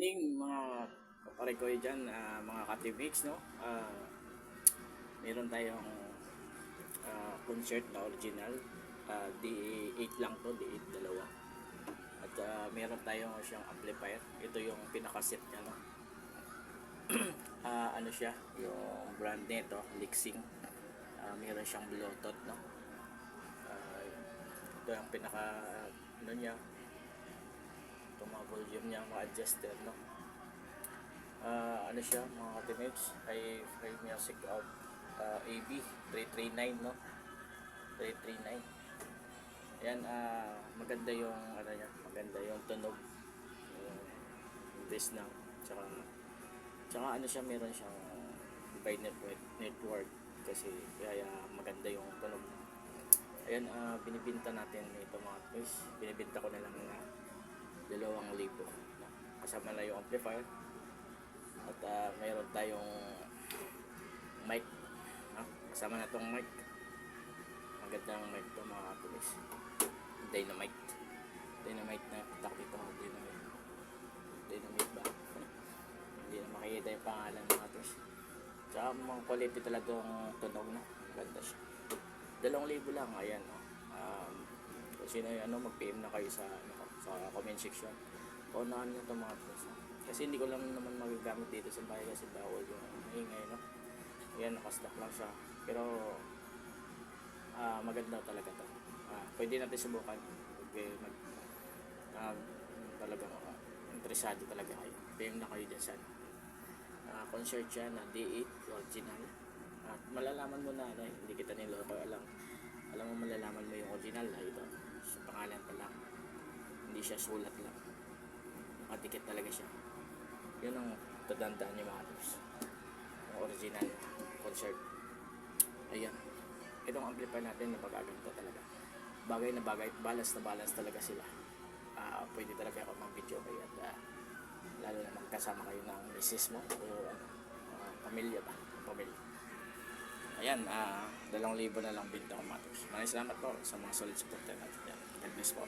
Evening mga kapare ko dyan, mga ka-TVX, no? Meron tayong concert na original, D8 lang to, D8 dalawa. At meron tayong siyang amplifier. Ito yung pinakaset niya, no? Ano siya, yung brand nito, Lixing. Meron siyang Bluetooth, no? Ito yung pinaka, ano niya, ito mga volume niya, mga adjuster, no? Ano siya mga ka-teammates, ay free music of AB 339, no? 339. Ayan, maganda yung ano niya, maganda yung tunog, yung bass na, tsaka ano siya, meron siyang by network kasi kaya maganda yung tunog. Ayan, binibinta natin ito mga guys, binibinta ko na lang na 2,000, no? Kasama na yung amplifier. At mayroon tayong mic, no? Kasama na tong mic. Magandang mic to mga katulis. Dynamite na pitak dito. Dynamite ba? Hindi na makikita yung pangalan mga katulis. Tsaka mga quality talaga yung tunog, no? Maganda siya. 2,000 lang. Ayan, no? Kung sino yung mag-PM na kayo sa comment section. Paunahan nyo ito mga katulis, no? Kasi hindi ko lang naman magagamit dito sa bahay kasi bawal yung ingay, no? Ayan, nakastock lang siya. Pero maganda talaga to. Pwede natin subukan. Okay, talagang interesado talaga kayo. PM na kayo dyan sa concert siya na D8 original. At malalaman mo na, no, hindi kita niloko. Alam mo, malalaman mo yung original na ito. Sa pangalan pa lang. Hindi siya sulat lang. Nakadikit talaga siya. Yun ang tatandaan niyo mga tips. Yung original concert. Ayan. Itong amplifier natin na magaganto talaga. Bagay na bagay, balance na balance talaga sila. Pwede talaga ako mag-video kayo at lalo na magkasama kayo ng misis mo o pamilya ba? Pamilya. Ayan, 2,000 na lang binta ko mga tips. Maraming salamat po sa mga solid supporter natin. God bless po.